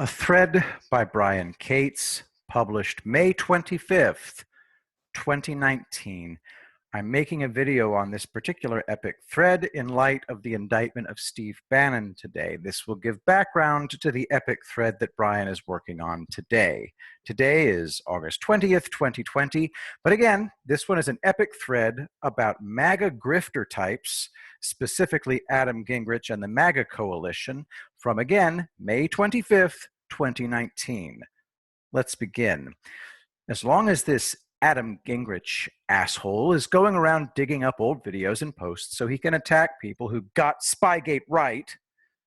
A thread by Brian Cates, published May 25th, 2019. I'm making a video on this particular epic thread in light of the indictment of Steve Bannon today. This will give background to the epic thread that Brian is working on today. Today is August 20th, 2020. But again, this one is an epic thread about MAGA grifter types, specifically Adam Gingrich and the MAGA Coalition, from again, May 25th, 2019. Let's begin. As long as this Adam Gingrich asshole is going around digging up old videos and posts so he can attack people who got Spygate right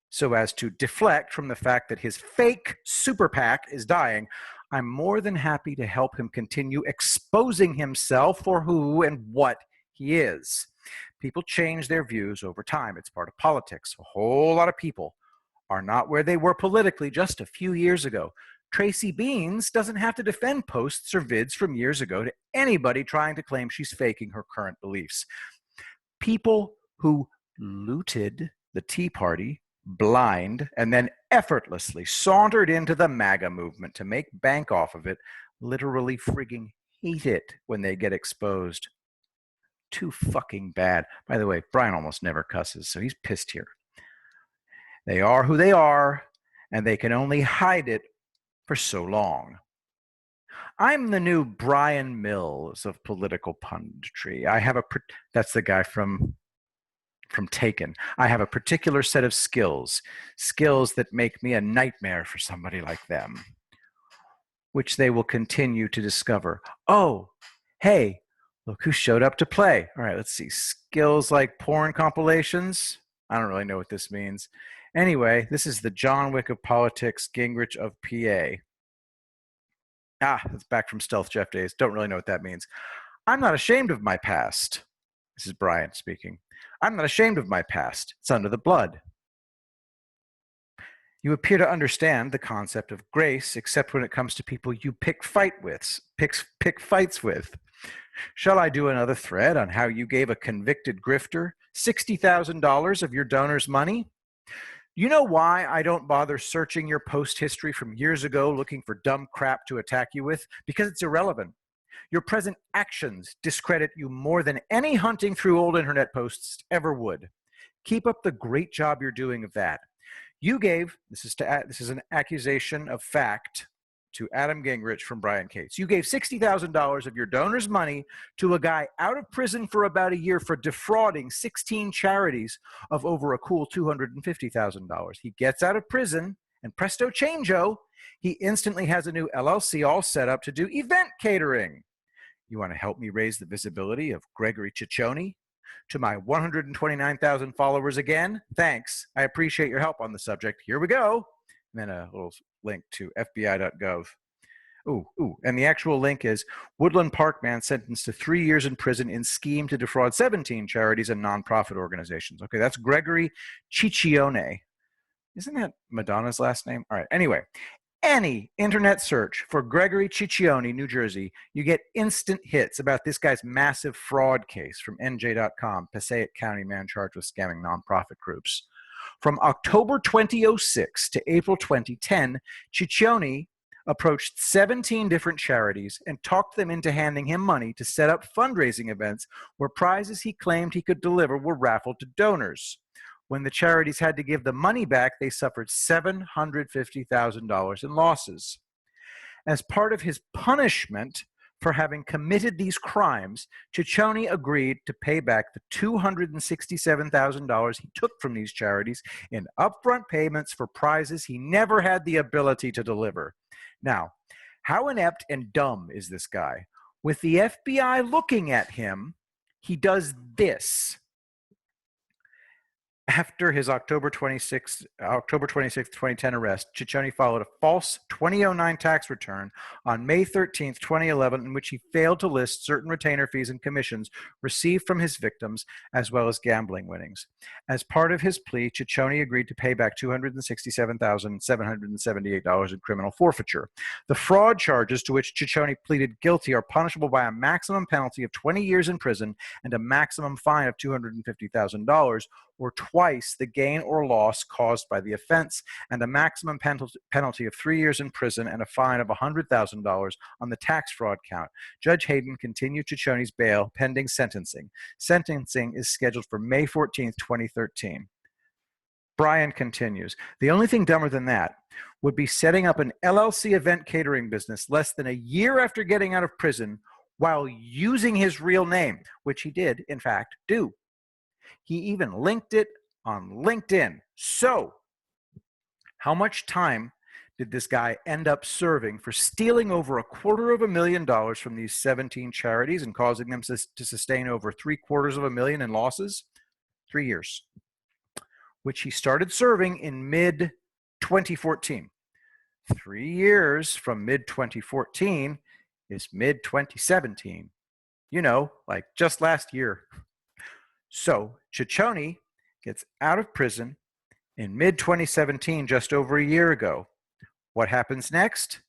so as to deflect from the fact that his fake super PAC is dying, I'm more than happy to help him continue exposing himself for who and what he is. People change their views over time. It's part of politics. A whole lot of people are not where they were politically just a few years ago. Tracy Beans doesn't have to defend posts or vids from years ago to anybody trying to claim she's faking her current beliefs. People who looted the Tea Party blind and then effortlessly sauntered into the MAGA movement to make bank off of it literally frigging hate it when they get exposed. Too fucking bad. By the way, Brian almost never cusses, so he's pissed here. They are who they are, and they can only hide it for so long. I'm the new Brian Mills of political punditry. That's the guy from Taken. I have a particular set of skills that make me a nightmare for somebody like them, which they will continue to discover. Oh, hey, look who showed up to play. All right, let's see. Skills like porn compilations. I don't really know what this means. Anyway, this is the John Wick of politics, Gingrich of PA. That's back from Stealth Jeff days. Don't really know what that means. I'm not ashamed of my past. This is Brian speaking. I'm not ashamed of my past. It's under the blood. You appear to understand the concept of grace, except when it comes to people you pick fights with. Shall I do another thread on how you gave a convicted grifter $60,000 of your donor's money? You know why I don't bother searching your post history from years ago looking for dumb crap to attack you with? Because it's irrelevant. Your present actions discredit you more than any hunting through old internet posts ever would. Keep up the great job you're doing of that. You gave, this is an accusation of fact to Adam Gingrich from Brian Cates. You gave $60,000 of your donor's money to a guy out of prison for about a year for defrauding 16 charities of over a cool $250,000. He gets out of prison, and presto changeo, he instantly has a new LLC all set up to do event catering. You want to help me raise the visibility of Gregory Ciccione to my 129,000 followers again? Thanks. I appreciate your help on the subject. Here we go. And then a little link to fbi.gov. And the actual link is Woodland Park man sentenced to 3 years in prison in scheme to defraud 17 charities and nonprofit organizations. Okay, that's Gregory Ciccione. Isn't that Madonna's last name? All right, anyway, any internet search for Gregory Ciccione, New Jersey, you get instant hits about this guy's massive fraud case from NJ.com, Passaic County man charged with scamming nonprofit groups. From October 2006 to April 2010, Ciccione approached 17 different charities and talked them into handing him money to set up fundraising events where prizes he claimed he could deliver were raffled to donors. When the charities had to give the money back, they suffered $750,000 in losses. As part of his punishment for having committed these crimes, Ciccione agreed to pay back the $267,000 he took from these charities in upfront payments for prizes he never had the ability to deliver. Now, how inept and dumb is this guy? With the FBI looking at him, he does this. After his October 26, 2010 arrest, Ciccione followed a false 2009 tax return on May 13, 2011, in which he failed to list certain retainer fees and commissions received from his victims, as well as gambling winnings. As part of his plea, Ciccione agreed to pay back $267,778 in criminal forfeiture. The fraud charges to which Ciccione pleaded guilty are punishable by a maximum penalty of 20 years in prison and a maximum fine of $250,000, or twice the gain or loss caused by the offense, and a maximum penalty of 3 years in prison and a fine of $100,000 on the tax fraud count. Judge Hayden continued Ciccone's bail pending sentencing. Sentencing is scheduled for May 14, 2013. Brian continues, the only thing dumber than that would be setting up an LLC event catering business less than a year after getting out of prison while using his real name, which he did, in fact, do. He even linked it on LinkedIn. So, how much time did this guy end up serving for stealing over $250,000 from these 17 charities and causing them to sustain over $750,000 in losses? 3 years, which he started serving in mid-2014. 3 years from mid-2014 is mid-2017. You know, like just last year. So Ciccone gets out of prison in mid-2017, just over a year ago. What happens next?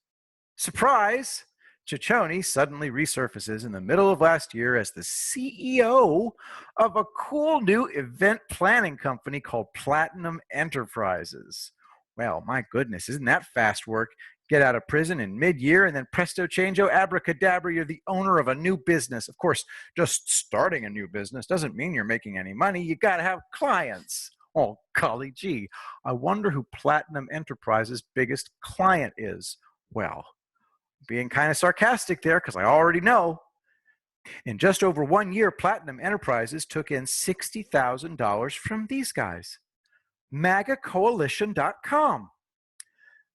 Surprise! Ciccone suddenly resurfaces in the middle of last year as the CEO of a cool new event planning company called Platinum Enterprises. Well, my goodness, isn't that fast work? Get out of prison in mid-year and then presto changeo, abracadabra, you're the owner of a new business. Of course, just starting a new business doesn't mean you're making any money. You got to have clients. Oh, golly gee, I wonder who Platinum Enterprises' biggest client is. Well, being kind of sarcastic there because I already know. In just over 1 year, Platinum Enterprises took in $60,000 from these guys. MAGAcoalition.com.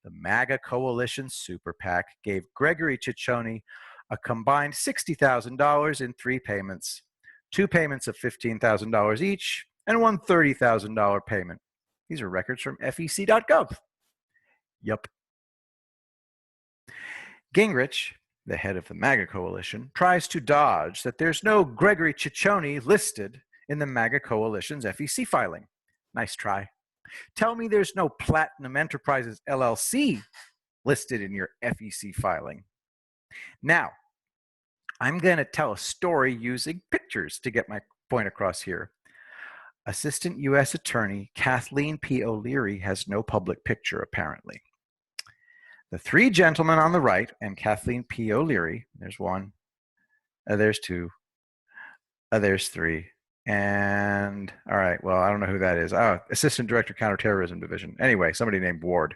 The MAGA Coalition Super PAC gave Gregory Ciccone a combined $60,000 in 3 payments, 2 payments of $15,000 each, and one $30,000 payment. These are records from FEC.gov. Yup. Gingrich, the head of the MAGA Coalition, tries to dodge that there's no Gregory Ciccone listed in the MAGA Coalition's FEC filing. Nice try. Tell me there's no Platinum Enterprises LLC listed in your FEC filing. Now, I'm going to tell a story using pictures to get my point across here. Assistant U.S. Attorney Kathleen P. O'Leary has no public picture, apparently. The 3 gentlemen on the right and Kathleen P. O'Leary, there's 1, there's 2, there's 3. And, all right, well, I don't know who that is. Oh, Assistant Director, Counterterrorism Division. Anyway, somebody named Ward.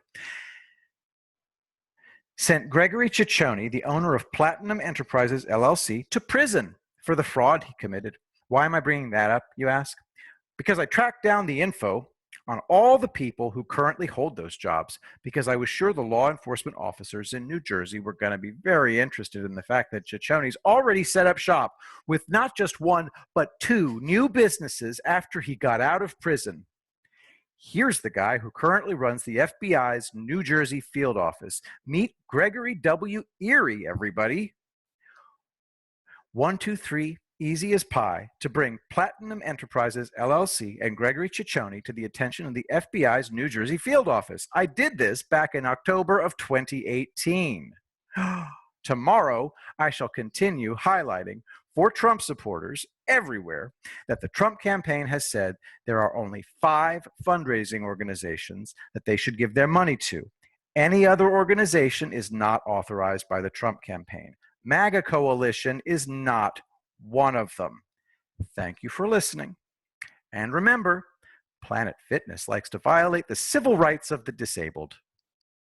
Sent Gregory Ciccone, the owner of Platinum Enterprises, LLC, to prison for the fraud he committed. Why am I bringing that up, you ask? Because I tracked down the info on all the people who currently hold those jobs, because I was sure the law enforcement officers in New Jersey were going to be very interested in the fact that Ciccone's already set up shop with not just 1, but 2 new businesses after he got out of prison. Here's the guy who currently runs the FBI's New Jersey field office. Meet Gregory W. Erie, everybody. 1, 2, 3. Easy as pie to bring Platinum Enterprises, LLC, and Gregory Ciccone to the attention of the FBI's New Jersey field office. I did this back in October of 2018. Tomorrow, I shall continue highlighting for Trump supporters everywhere that the Trump campaign has said there are only 5 fundraising organizations that they should give their money to. Any other organization is not authorized by the Trump campaign. MAGA Coalition is not one of them. Thank you for listening. And remember, Planet Fitness likes to violate the civil rights of the disabled.